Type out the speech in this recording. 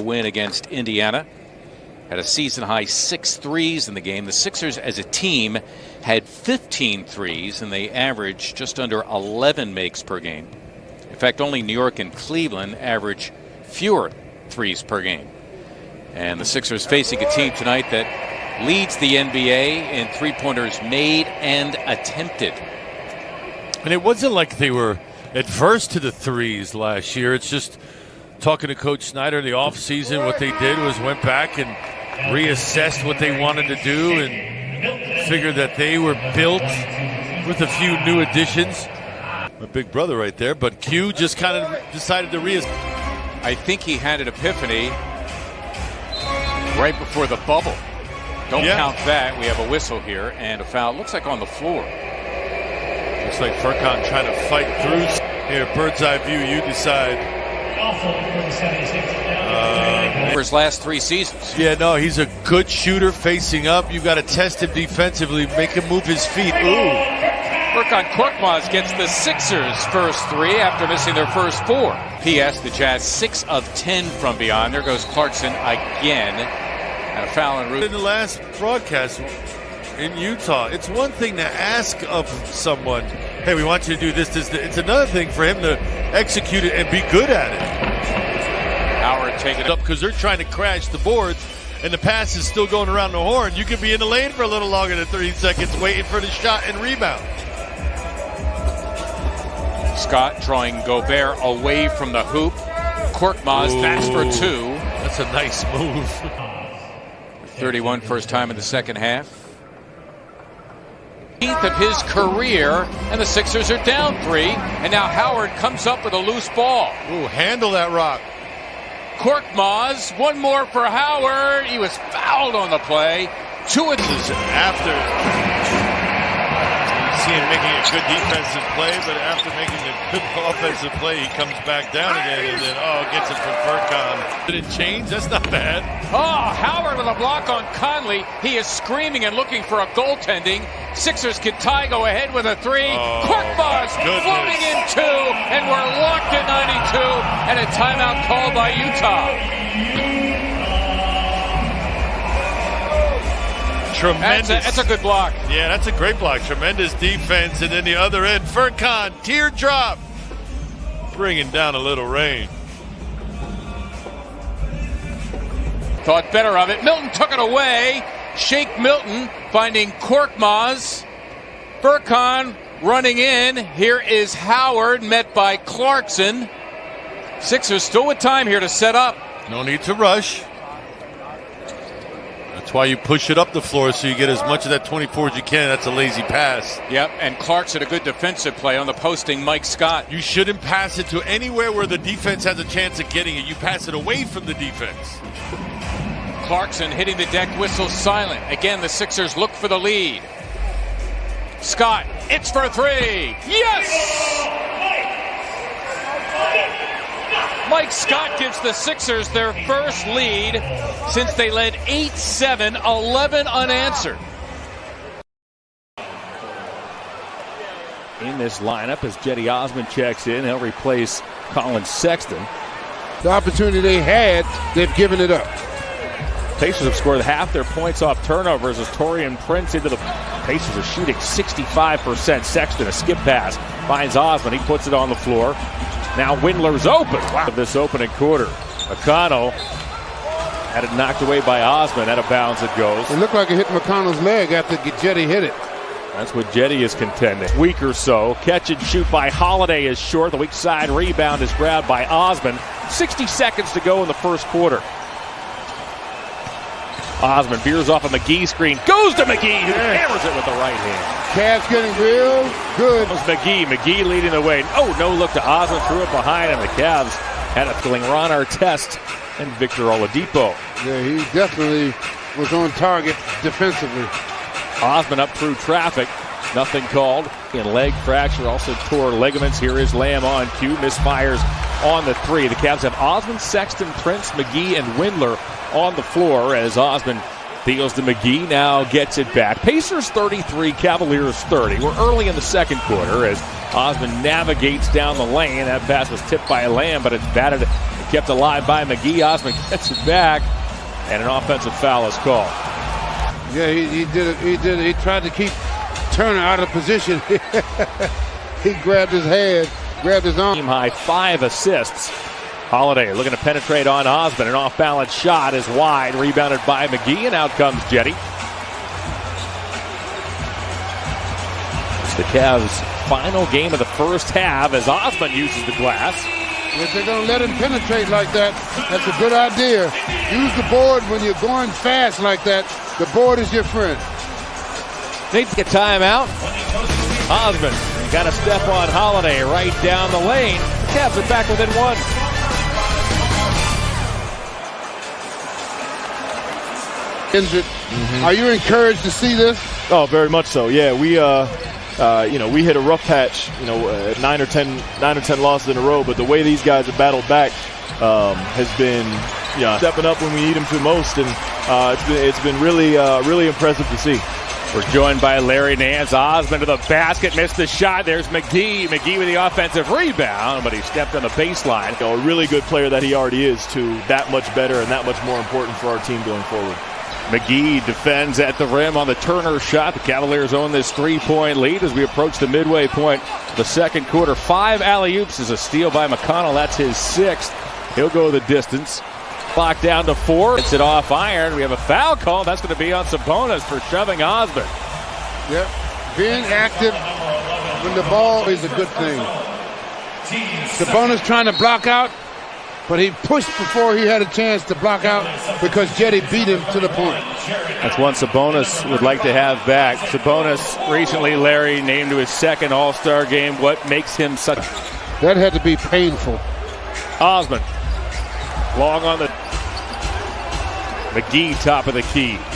Win against Indiana. Had a season-high 6 threes in the game. The Sixers as a team had 15 threes, and they averaged just under 11 makes per game. In fact, only New York and Cleveland average fewer threes per game. And the Sixers facing a team tonight that leads the NBA in three-pointers made and attempted. And it wasn't like they were adverse to the threes last year. It's just talking to Coach Snyder in the offseason, what they did was went back and reassessed what they wanted to do and figured that they were built with a few new additions. My big brother right there, but Q just kind of decided to reassess. I think he had an epiphany right before the bubble. Don't count that. We have a whistle here and a foul. Looks like on the floor. Looks like Furkan trying to fight through. Here, bird's eye view, you decide. For his last 3 seasons. Yeah, no, he's a good shooter facing up. You've got to test him defensively, make him move his feet. Ooh. Furkan Korkmaz gets the Sixers' first 3 after missing their first 4. P.S. The Jazz 6 of 10 from beyond. There goes Clarkson again. And a foul en route. In the last broadcast in Utah, it's one thing to ask of someone, hey, we want you to do this. It's another thing for him to execute it and be good at it. Howard taking it up because they're trying to crash the boards, and the pass is still going around the horn. You could be in the lane for a little longer than 30 seconds waiting for the shot and rebound. Scott drawing Gobert away from the hoop. Korkmaz, that's for 2. That's a nice move. 31 first time in the second half. 8th of his career, and the Sixers are down 3. And now Howard comes up with a loose ball. Ooh, handle that rock. Korkmaz, one more for Howard. He was fouled on the play. 2 after. You see him making a good defensive play, but after making a good offensive play, he comes back down again, and then, gets it from Furkan. Did it change? That's not bad. Oh, Howard with a block on Conley. He is screaming and looking for a goaltending. Sixers can tie, go ahead with a 3. Korkmaz floating in 2, and we're locked at 92, and a timeout called by Utah. Tremendous. That's a good block. Yeah, that's a great block. Tremendous defense, and then the other end, Furkan, teardrop, bringing down a little rain. Thought better of it. Milton took it away. Shake Milton finding Korkmaz. Furkan running in. Here is Howard, met by Clarkson. Sixers still with time here to set up. No need to rush. That's why you push it up the floor so you get as much of that 24 as you can. That's a lazy pass. Yep, and Clarkson a good defensive play on the posting Mike Scott. You shouldn't pass it to anywhere where the defense has a chance of getting it. You pass it away from the defense. Clarkson hitting the deck whistle silent. Again, the Sixers look for the lead. Scott, it's for 3. Yes! Mike Scott gives the Sixers their first lead since they led 8-7, 11 unanswered. In this lineup as Cedi Osman checks in, he'll replace Colin Sexton. The opportunity they had, they've given it up. Pacers have scored half their points off turnovers as Taurean Prince into the Pacers are shooting 65%. Sexton, a skip pass, finds Osman. He puts it on the floor. Now Windler's open. Wow. This opening quarter. McConnell had it knocked away by Osman. Out of bounds it goes. It looked like it hit McConnell's leg after Cedi hit it. That's what Cedi is contending. Weak or so. Catch and shoot by Holiday is short. The weak side rebound is grabbed by Osman. 60 seconds to go in the first quarter. Osman veers off a McGee screen. Goes to McGee, who hammers it with the right hand. Cavs getting real good. It was McGee. McGee leading the way. Oh, no look to Osman. Threw it behind, and the Cavs had it feeling Ron Artest and Victor Oladipo. Yeah, he definitely was on target defensively. Osman up through traffic. Nothing called. And leg fracture, also tore ligaments. Here is Lamb on cue. Misfires on the 3. The Cavs have Osman, Sexton, Prince, McGee, and Windler on the floor as Osman deals to McGee, now gets it back. Pacers 33, Cavaliers 30. We're early in the second quarter as Osman navigates down the lane. That pass was tipped by Lamb, but it's batted kept alive by McGee. Osman gets it back, and an offensive foul is called. Yeah, he did it. He tried to keep Turner out of position. He grabbed his head, grabbed his arm. Team high 5 assists. Holiday looking to penetrate on Osman. An off-balance shot is wide, rebounded by McGee, and out comes Cedi. It's the Cavs' final game of the first half as Osman uses the glass. If they're going to let him penetrate like that, that's a good idea. Use the board when you're going fast like that. The board is your friend. Needs to get timeout. Osman got a step on Holiday right down the lane. The Cavs are back within 1. Injured. Are you encouraged to see this? Oh, very much so. Yeah, we we hit a rough patch. 9 or 10 losses in a row. But the way these guys have battled back has been stepping up when we need them to most, and it's been really impressive to see. We're joined by Larry Nance. Osman to the basket, missed the shot. There's McGee. McGee with the offensive rebound, but he stepped on the baseline. A really good player that he already is, to that much better and that much more important for our team going forward. McGee defends at the rim on the Turner shot. The Cavaliers own this 3-point lead as we approach the midway point of the second quarter. 5 alley-oops is a steal by McConnell. That's his 6th. He'll go the distance. Clock down to 4. It's it off iron. We have a foul call. That's going to be on Sabonis for shoving Osman. Yep. Being active when the ball is a good thing. Sabonis trying to block out, but he pushed before he had a chance to block out because Cedi beat him to the point. That's one Sabonis would like to have back. Sabonis recently, Larry, named to his 2nd All-Star game. What makes him such... That had to be painful. Osman. Long on the... McGee, top of the key.